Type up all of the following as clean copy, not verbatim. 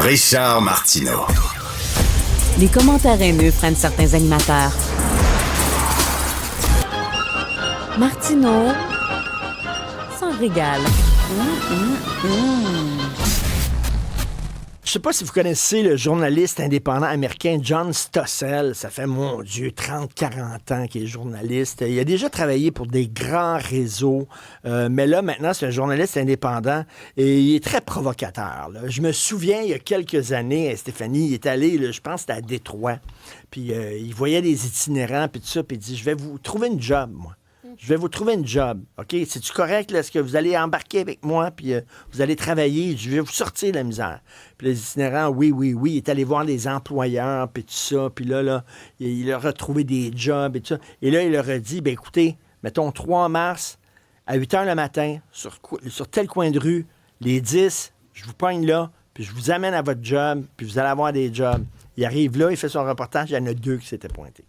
Richard Martineau. Les commentaires haineux prennent certains animateurs. Martineau s'en régale. Je sais pas si vous connaissez le journaliste indépendant américain John Stossel. Ça fait, mon Dieu, 30-40 ans qu'il est journaliste. Il a déjà travaillé pour des grands réseaux, mais là, maintenant, c'est un journaliste indépendant et il est très provocateur, là. Je me souviens, il y a quelques années, Stéphanie, il est allé, là, je pense que c'était à Détroit, puis il voyait des itinérants, puis tout ça, puis il dit, je vais vous trouver une job, moi. Je vais vous trouver une job, OK? C'est-tu correct, là? Est-ce que vous allez embarquer avec moi, puis vous allez travailler? Je vais vous sortir de la misère. Puis les itinérants, oui. Il est allé voir les employeurs, puis tout ça. Puis là, il leur a trouvé des jobs et tout ça. Et là, il leur a dit, bien, écoutez, mettons 3 mars, à 8 h le matin, sur tel coin de rue, les 10, je vous pogne là, puis je vous amène à votre job, puis vous allez avoir des jobs. Il arrive là, il fait son reportage, il y en a 2 qui s'étaient pointés.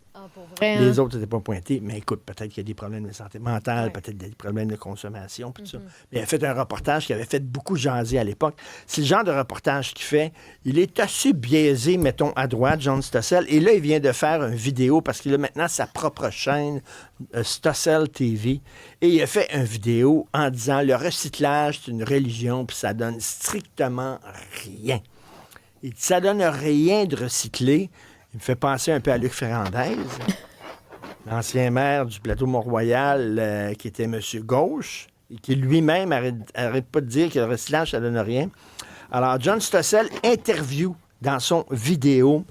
Les autres n'étaient pas pointés, mais écoute, peut-être qu'il y a des problèmes de santé mentale, peut-être des problèmes de consommation, puis tout ça. Mais il a fait un reportage qui avait fait beaucoup jaser à l'époque. C'est le genre de reportage qu'il fait. Il est assez biaisé, mettons, à droite, John Stossel. Et là, il vient de faire une vidéo parce qu'il a maintenant sa propre chaîne, Stossel TV. Et il a fait une vidéo en disant le recyclage, c'est une religion, puis ça donne strictement rien. Il dit, ça donne rien de recycler. Il me fait penser un peu à Luc Ferrandez, l'ancien maire du plateau Mont-Royal, qui était M. Gauche, et qui lui-même arrête pas de dire que le recyclage, ça donne rien. Alors, John Stossel interview dans son vidéo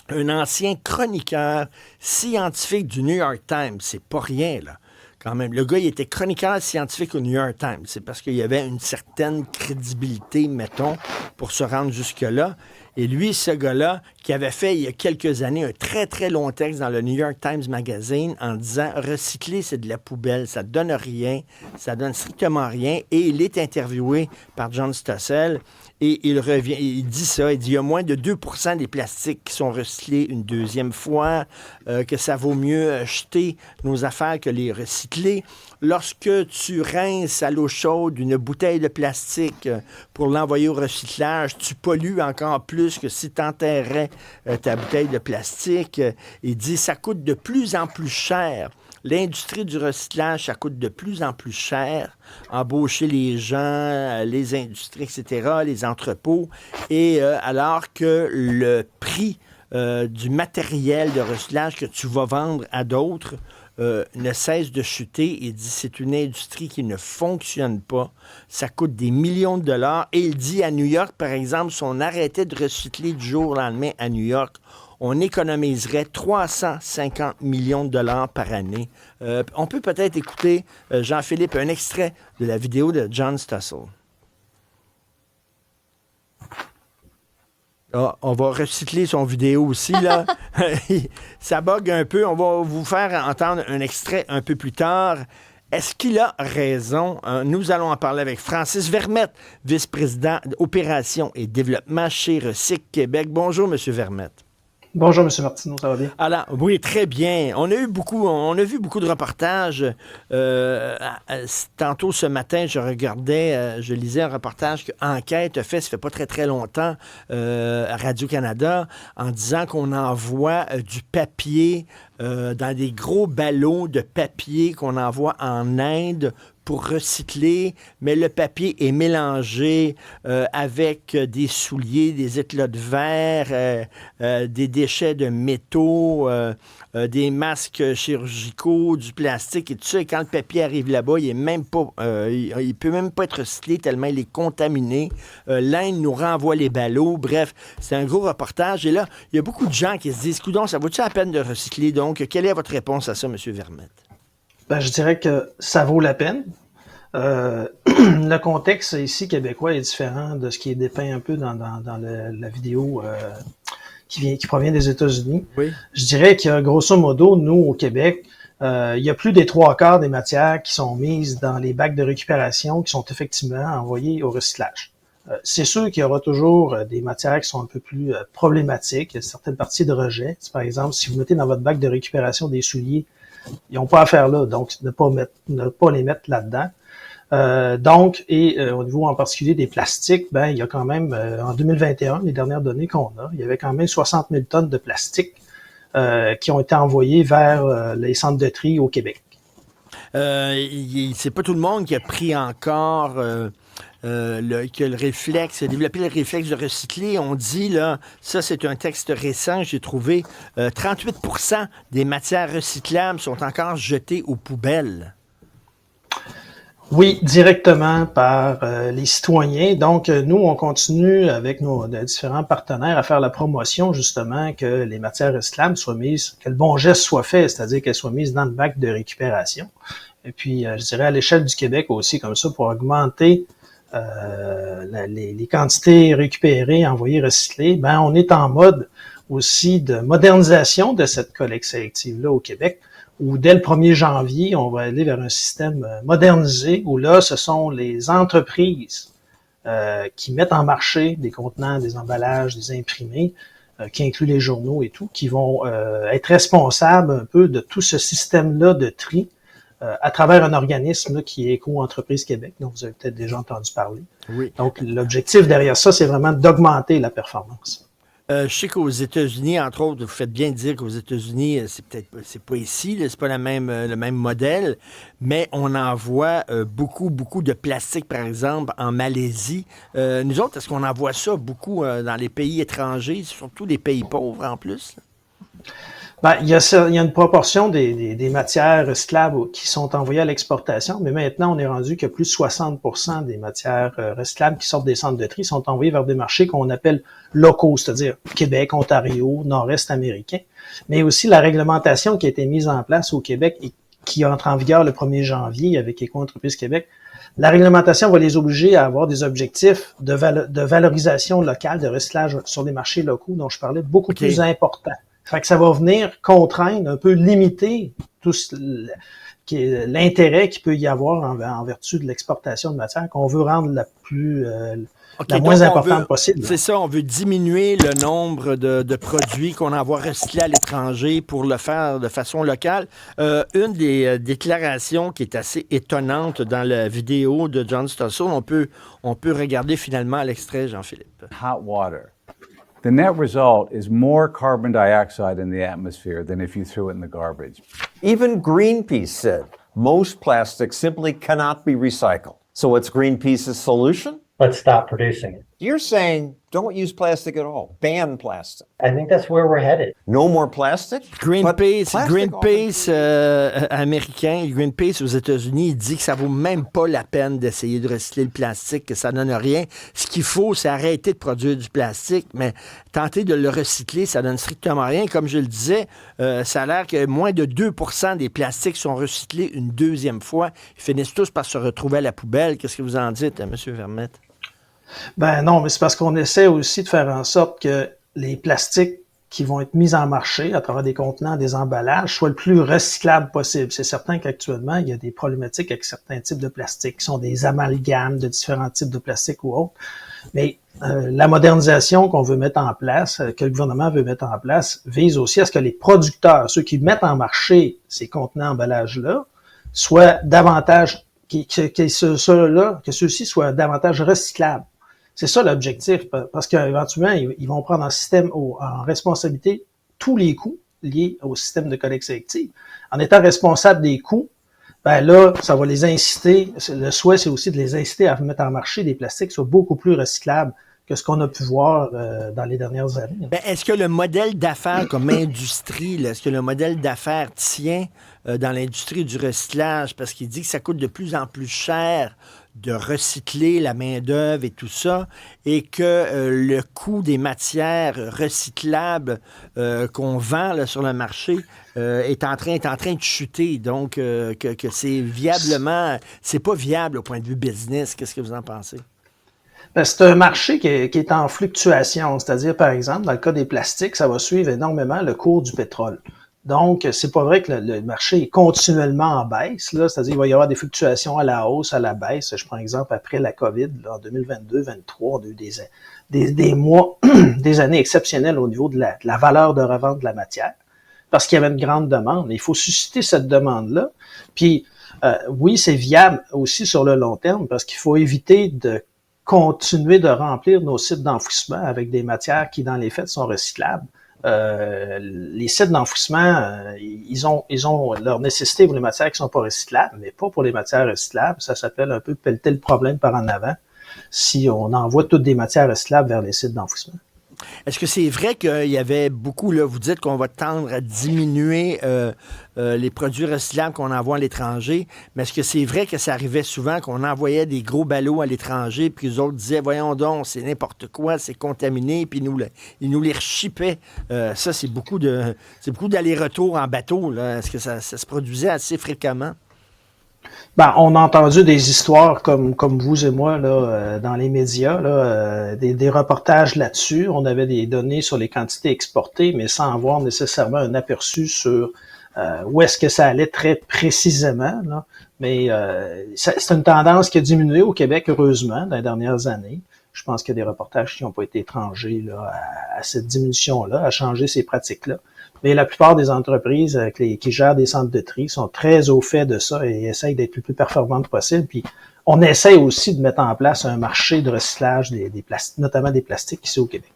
un ancien chroniqueur scientifique du New York Times. C'est pas rien, là. Quand même. Le gars, il était chroniqueur scientifique au New York Times. C'est parce qu'il y avait une certaine crédibilité, mettons, pour se rendre jusque-là. Et lui, ce gars-là, qui avait fait il y a quelques années un très, très long texte dans le New York Times Magazine en disant « Recycler, c'est de la poubelle, ça donne rien, ça donne strictement rien. » Et il est interviewé par John Stossel et il dit ça, il dit « Il y a moins de 2% des plastiques qui sont recyclés une deuxième fois, que ça vaut mieux jeter nos affaires que les recycler. Lorsque tu rinces à l'eau chaude une bouteille de plastique pour l'envoyer au recyclage, tu pollues encore plus que si tu enterrais ta bouteille de plastique. » Il dit « Ça coûte de plus en plus cher. L'industrie du recyclage, ça coûte de plus en plus cher. Embaucher les gens, les industries, etc., les entrepôts. Et alors que le prix du matériel de recyclage que tu vas vendre à d'autres ne cesse de chuter. Il dit c'est une industrie qui ne fonctionne pas. Ça coûte des millions de dollars. Et il dit à New York, par exemple, si on arrêtait de recycler du jour au lendemain à New York, on économiserait 350 millions de dollars par année. On peut peut-être écouter, Jean-Philippe, un extrait de la vidéo de John Stossel. Ah, on va recycler son vidéo aussi, là. Ça bug un peu. On va vous faire entendre un extrait un peu plus tard. Est-ce qu'il a raison? Nous allons en parler avec Francis Vermette, vice-président d'opération et développement chez Recyc Québec. Bonjour, M. Vermette. Bonjour, M. Martineau, ça va bien? Alors, oui, très bien. On a vu beaucoup de reportages. Tantôt ce matin, je lisais un reportage qu'Enquête a fait, ça fait pas très, très longtemps, à Radio-Canada, en disant qu'on envoie du papier dans des gros ballots de papier qu'on envoie en Inde pour recycler, mais le papier est mélangé avec des souliers, des éclats de verre, des déchets de métaux, des masques chirurgicaux, du plastique et tout ça. Et quand le papier arrive là-bas, il est même pas, il peut même pas être recyclé tellement il est contaminé. L'Inde nous renvoie les ballots. Bref, c'est un gros reportage. Et là, il y a beaucoup de gens qui se disent, coudonc, ça vaut-tu la peine de recycler? Donc, quelle est votre réponse à ça, M. Vermette? Ben, je dirais que ça vaut la peine. Le contexte ici québécois est différent de ce qui est dépeint un peu dans la vidéo qui provient des États-Unis. Oui. Je dirais qu'il y a grosso modo, nous, au Québec, il y a plus des 3/4 des matières qui sont mises dans les bacs de récupération qui sont effectivement envoyées au recyclage. C'est sûr qu'il y aura toujours des matières qui sont un peu plus problématiques, certaines parties de rejet. Par exemple, si vous mettez dans votre bac de récupération des souliers, ils n'ont pas à faire là, donc ne pas les mettre là-dedans. Donc, au niveau en particulier des plastiques, il y a quand même, en 2021, les dernières données qu'on a, il y avait quand même 60 000 tonnes de plastique qui ont été envoyées vers les centres de tri au Québec. C'est pas tout le monde qui a pris encore que le réflexe, développé le réflexe de recycler. On dit, là, ça c'est un texte récent, j'ai trouvé, 38% des matières recyclables sont encore jetées aux poubelles. Oui, directement par les citoyens. Donc, nous, on continue avec nos différents partenaires à faire la promotion, justement, que les matières recyclables soient mises, que le bon geste soit fait, c'est-à-dire qu'elles soient mises dans le bac de récupération. Et puis, je dirais à l'échelle du Québec aussi, comme ça, pour augmenter les quantités récupérées, envoyées, recyclées, on est en mode aussi de modernisation de cette collecte sélective-là au Québec, où dès le 1er janvier, on va aller vers un système modernisé, où là, ce sont les entreprises qui mettent en marché des contenants, des emballages, des imprimés, qui incluent les journaux et tout, qui vont être responsables un peu de tout ce système-là de tri à travers un organisme là, qui est Éco-Entreprise Québec, dont vous avez peut-être déjà entendu parler. Oui. Donc, l'objectif derrière ça, c'est vraiment d'augmenter la performance. Je sais qu'aux États-Unis, entre autres, vous faites bien dire qu'aux États-Unis, c'est pas ici, là, c'est pas le même modèle, mais on en voit beaucoup de plastique, par exemple, en Malaisie. Nous autres, est-ce qu'on en voit ça beaucoup dans les pays étrangers, surtout les pays pauvres en plus? Il y a une proportion des matières recyclables qui sont envoyées à l'exportation, mais maintenant, on est rendu que plus de 60% des matières recyclables qui sortent des centres de tri sont envoyées vers des marchés qu'on appelle locaux, c'est-à-dire Québec, Ontario, Nord-Est américain, mais aussi la réglementation qui a été mise en place au Québec et qui entre en vigueur le 1er janvier avec Éco-Entreprise Québec. La réglementation va les obliger à avoir des objectifs de valorisation locale, de recyclage sur des marchés locaux dont je parlais, beaucoup plus importants. Fait que ça va venir contraindre, un peu limiter tout l'intérêt qu'il peut y avoir en vertu de l'exportation de matière qu'on veut rendre la moins importante possible. C'est ça, on veut diminuer le nombre de produits qu'on envoie recycler à l'étranger pour le faire de façon locale. Une des déclarations qui est assez étonnante dans la vidéo de John Stossel, on peut regarder finalement l'extrait, Jean-Philippe. Hot water. The net result is more carbon dioxide in the atmosphere than if you threw it in the garbage. Even Greenpeace said most plastics simply cannot be recycled. So what's Greenpeace's solution? Let's stop producing it. You're saying don't use plastic at all. Ban plastic. I think that's where we're headed. No more plastic? Greenpeace américain, Greenpeace aux États-Unis, il dit que ça vaut même pas la peine d'essayer de recycler le plastique, que ça donne rien. Ce qu'il faut, c'est arrêter de produire du plastique, mais tenter de le recycler, ça donne strictement rien. Comme je le disais, ça a l'air que moins de 2% des plastiques sont recyclés une deuxième fois. Ils finissent tous par se retrouver à la poubelle. Qu'est-ce que vous en dites, M. Vermette? Non, mais c'est parce qu'on essaie aussi de faire en sorte que les plastiques qui vont être mis en marché à travers des contenants, des emballages, soient le plus recyclables possible. C'est certain qu'actuellement, il y a des problématiques avec certains types de plastiques qui sont des amalgames de différents types de plastiques ou autres. Mais la modernisation qu'on veut mettre en place, que le gouvernement veut mettre en place, vise aussi à ce que les producteurs, ceux qui mettent en marché ces contenants, emballages-là, soient davantage, que ceux-ci soient davantage recyclables. C'est ça l'objectif, parce qu'éventuellement, ils vont prendre en système, en responsabilité tous les coûts liés au système de collecte sélective. En étant responsable des coûts, là, ça va les inciter, le souhait, c'est aussi de les inciter à mettre en marché des plastiques qui soient beaucoup plus recyclables que ce qu'on a pu voir dans les dernières années. Est-ce que le modèle d'affaires comme industrie, là, est-ce que le modèle d'affaires tient dans l'industrie du recyclage? Parce qu'il dit que ça coûte de plus en plus cher de recycler la main-d'œuvre et tout ça, et que le coût des matières recyclables qu'on vend là, sur le marché est en train de chuter. Donc, que c'est c'est pas viable au point de vue business. Qu'est-ce que vous en pensez? C'est un marché qui est en fluctuation, c'est-à-dire, par exemple, dans le cas des plastiques, ça va suivre énormément le cours du pétrole. Donc, c'est pas vrai que le marché est continuellement en baisse, là, c'est-à-dire qu'il va y avoir des fluctuations à la hausse, à la baisse. Je prends exemple après la COVID, là, en 2022-2023, on a eu des mois, des années exceptionnelles au niveau de la valeur de revente de la matière, parce qu'il y avait une grande demande. Il faut susciter cette demande-là. Puis, Oui, c'est viable aussi sur le long terme parce qu'il faut éviter de continuer de remplir nos sites d'enfouissement avec des matières qui, dans les faits, sont recyclables. Les sites d'enfouissement, ils ont leur nécessité pour les matières qui sont pas recyclables, mais pas pour les matières recyclables. Ça s'appelle un peu pelleter le problème par en avant si on envoie toutes des matières recyclables vers les sites d'enfouissement. Est-ce que c'est vrai qu'il y avait beaucoup, là, vous dites qu'on va tendre à diminuer les produits recyclables qu'on envoie à l'étranger, mais est-ce que c'est vrai que ça arrivait souvent qu'on envoyait des gros ballots à l'étranger, puis les autres disaient, voyons donc, c'est n'importe quoi, c'est contaminé, puis ils nous les rechippaient. Ça, c'est beaucoup d'allers-retours en bateau, là. Est-ce que ça se produisait assez fréquemment? Ben, on a entendu des histoires comme vous et moi là, dans les médias, là, des reportages là-dessus. On avait des données sur les quantités exportées, mais sans avoir nécessairement un aperçu sur où est-ce que ça allait très précisément. Là. Mais c'est une tendance qui a diminué au Québec, heureusement, dans les dernières années. Je pense qu'il y a des reportages qui n'ont pas été étrangers là, à cette diminution-là, à changer ces pratiques-là. Mais la plupart des entreprises qui gèrent des centres de tri sont très au fait de ça et essayent d'être le plus performantes possible. Puis on essaie aussi de mettre en place un marché de recyclage des plastiques, notamment des plastiques ici au Québec.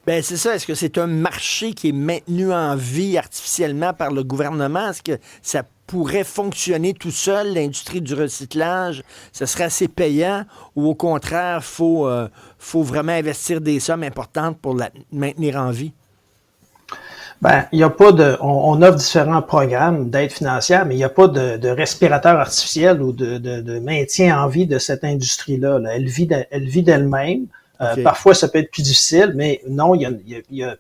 Ben c'est ça. Est-ce que c'est un marché qui est maintenu en vie artificiellement par le gouvernement? Est-ce que ça pourrait fonctionner tout seul, l'industrie du recyclage? Ça serait assez payant ou au contraire, faut vraiment investir des sommes importantes pour la maintenir en vie? Ben, il y a pas on offre différents programmes d'aide financière, mais il n'y a pas de respirateur artificiel ou de maintien en vie de cette industrie-là. Là. Elle vit d'elle-même. Okay. Parfois, ça peut être plus difficile, mais non,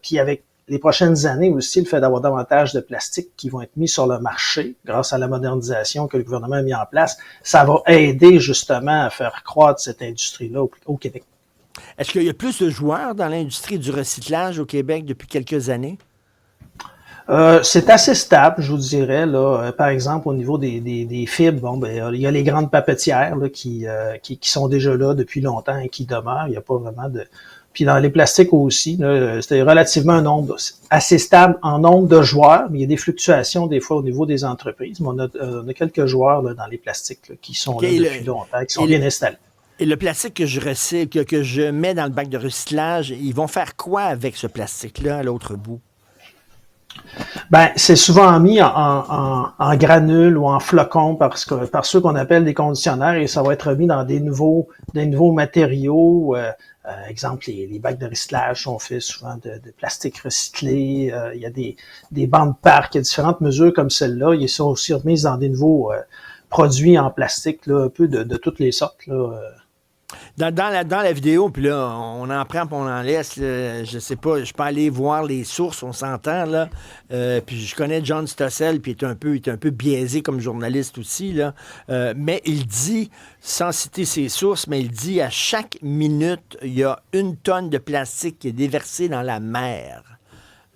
puis avec les prochaines années aussi, le fait d'avoir davantage de plastique qui vont être mis sur le marché grâce à la modernisation que le gouvernement a mis en place, ça va aider justement à faire croître cette industrie-là au Québec. Est-ce qu'il y a plus de joueurs dans l'industrie du recyclage au Québec depuis quelques années? C'est assez stable, je vous dirais. Là, par exemple, au niveau des fibres, bon, ben, il y a les grandes papetières là, qui sont déjà là depuis longtemps et qui demeurent. Il n'y a pas vraiment de. Puis dans les plastiques aussi, c'est relativement un nombre assez stable en nombre de joueurs, mais il y a des fluctuations des fois au niveau des entreprises. Mais on a quelques joueurs là, dans les plastiques là, qui sont là depuis longtemps, qui sont bien installés. Et le plastique que je recycle, que je mets dans le bac de recyclage, ils vont faire quoi avec ce plastique-là à l'autre bout? Ben, c'est souvent mis en granules ou en flocons par ceux qu'on appelle des conditionnaires et ça va être mis dans des nouveaux matériaux. Exemple, les bacs de recyclage sont faits souvent de plastique recyclé. Il y a des bancs de parc, il y a différentes mesures comme celle-là. Ils sont aussi remis dans des nouveaux produits en plastique, là, un peu de toutes les sortes. Là. Dans la vidéo, puis là, on en prend puis on en laisse. Là, je sais pas, je peux aller voir les sources, on s'entend, là. Puis je connais John Stossel, puis il est un peu biaisé comme journaliste aussi, là. Mais il dit, sans citer ses sources, mais il dit à chaque minute, il y a 1 tonne de plastique qui est déversée dans la mer.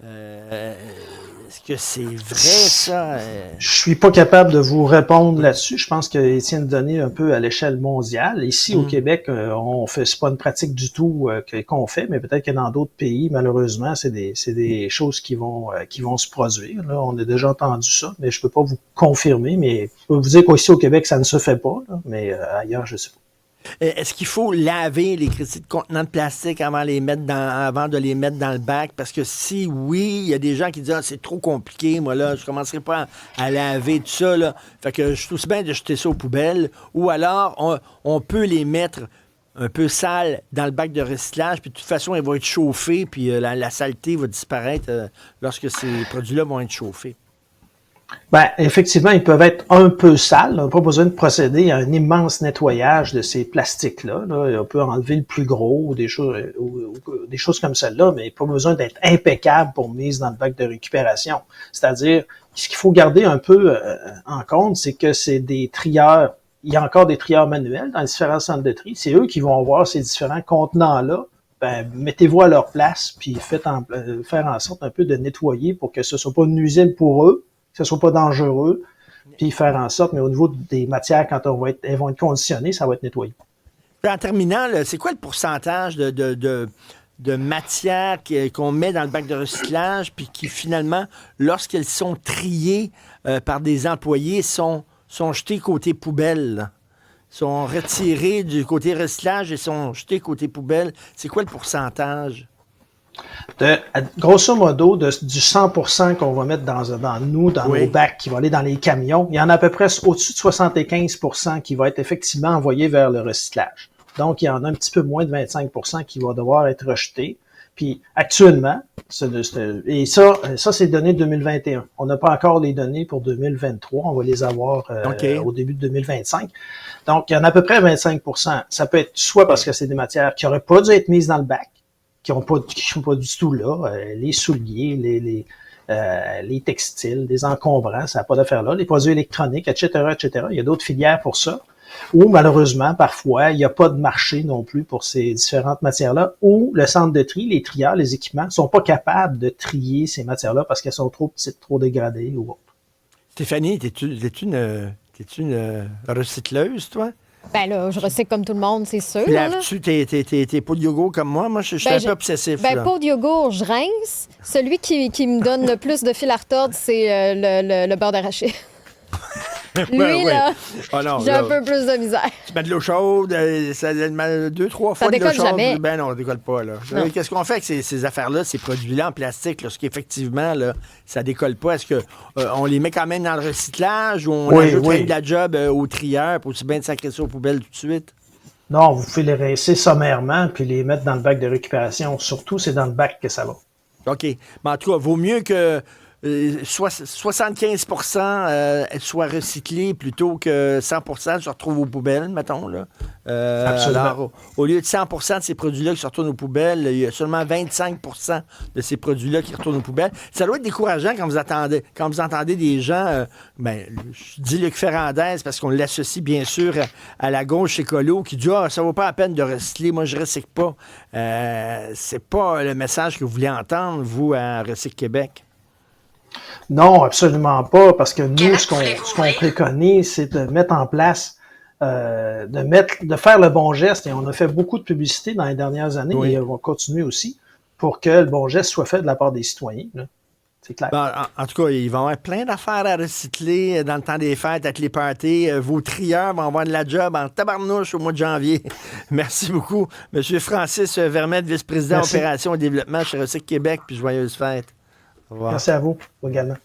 Est-ce que c'est vrai, ça? Je suis pas capable de vous répondre là-dessus. Je pense qu'il tient de donner un peu à l'échelle mondiale. Ici, au Québec, c'est pas une pratique du tout qu'on fait, mais peut-être que dans d'autres pays, malheureusement, c'est des choses qui vont se produire. Là, on a déjà entendu ça, mais je peux pas vous confirmer, mais je peux vous dire qu'ici au Québec, ça ne se fait pas, là, mais ailleurs, je sais pas. Est-ce qu'il faut laver les crédits de contenants de plastique avant de les mettre dans le bac? Parce que si oui, il y a des gens qui disent « Ah, c'est trop compliqué, moi là, je commencerai pas à laver tout ça, là. » Fait que je suis aussi bien de jeter ça aux poubelles. Ou alors, on peut les mettre un peu sales dans le bac de recyclage, puis de toute façon, ils vont être chauffés, puis la saleté va disparaître lorsque ces produits-là vont être chauffés. Ben, effectivement, ils peuvent être un peu sales. On n'a pas besoin de procéder à un immense nettoyage de ces plastiques-là. Là. On peut enlever le plus gros ou des choses comme celle-là, mais pas besoin d'être impeccable pour mise dans le bac de récupération. C'est-à-dire, ce qu'il faut garder un peu en compte, c'est que c'est des trieurs. Il y a encore des trieurs manuels dans les différents centres de tri. C'est eux qui vont avoir ces différents contenants-là. Ben, mettez-vous à leur place, puis faire en sorte un peu de nettoyer pour que ce soit pas nuisible pour eux, que ce soit pas dangereux, puis faire en sorte, mais au niveau des matières, quand elles vont être conditionnées, ça va être nettoyé. En terminant, là, c'est quoi le pourcentage de matière qu'on met dans le bac de recyclage, puis qui finalement, lorsqu'elles sont triées par des employés, sont sont jetés côté poubelle. Là. Sont retirés du côté recyclage et sont jetés côté poubelle. C'est quoi le pourcentage? Grosso modo, du 100% qu'on va mettre dans nos bacs, qui va aller dans les camions, il y en a à peu près au-dessus de 75% qui va être effectivement envoyé vers le recyclage. Donc, il y en a un petit peu moins de 25% qui va devoir être rejeté. Puis, actuellement, et ça c'est données 2021. On n'a pas encore les données pour 2023. On va les avoir au début de 2025. Donc, il y en a à peu près 25%. Ça peut être soit parce que c'est des matières qui n'auraient pas dû être mises dans le bac, qui sont pas du tout là, les souliers, les textiles, les encombrants, ça n'a pas d'affaire là, les produits électroniques, etc., etc. Il y a d'autres filières pour ça. Ou malheureusement, parfois, il n'y a pas de marché non plus pour ces différentes matières-là, ou le centre de tri, les trieurs, les équipements, sont pas capables de trier ces matières-là parce qu'elles sont trop petites, trop dégradées ou autre. Stéphanie, t'es-tu une recycleuse, toi? Ben là, je recycle comme tout le monde, c'est sûr. Laves-tu tes pots de yogourt comme moi? Moi, je suis un peu obsessif. Pot de yogourt, je rince. Celui qui me donne le plus de fil à retordre, c'est le beurre d'arachide. Lui, là, j'ai un peu plus de misère. Tu mets de l'eau chaude, ça 2-3 fois de l'eau chaude. Jamais. Ben non, ça décolle pas. Là. Qu'est-ce qu'on fait avec ces affaires-là, ces produits-là en plastique, lorsqu'effectivement, là, ça décolle pas? Est-ce qu'on les met quand même dans le recyclage ou on ajoute de la job au trieur pour aussi bien de sacrer ça aux poubelles tout de suite? Non, vous pouvez les rincer sommairement puis les mettre dans le bac de récupération. Surtout, c'est dans le bac que ça va. OK. Mais en tout cas, vaut mieux que 75 soit recyclé plutôt que 100 se retrouve aux poubelles, mettons. Là. Absolument. Alors, au lieu de 100 de ces produits-là qui se retournent aux poubelles, il y a seulement 25 de ces produits-là qui retournent aux poubelles. Ça doit être décourageant quand vous entendez des gens, je dis Luc Ferrandez parce qu'on l'associe bien sûr à la gauche écolo qui dit « Ah, ça vaut pas la peine de recycler, moi je recycle pas ». C'est pas le message que vous voulez entendre, vous, à Recycle Québec. Non, absolument pas, parce que nous, ce qu'on préconise, c'est de mettre en place, de faire le bon geste, et on a fait beaucoup de publicité dans les dernières années, et on va continuer aussi, pour que le bon geste soit fait de la part des citoyens. Là. C'est clair. En tout cas, il va y avoir plein d'affaires à recycler dans le temps des fêtes avec les parties. Vos trieurs vont avoir de la job en tabarnouche au mois de janvier. Merci beaucoup. Monsieur Francis Vermette, vice-président Opération et développement chez Recycle Québec, puis joyeuses fêtes. Au revoir. Merci à vous également.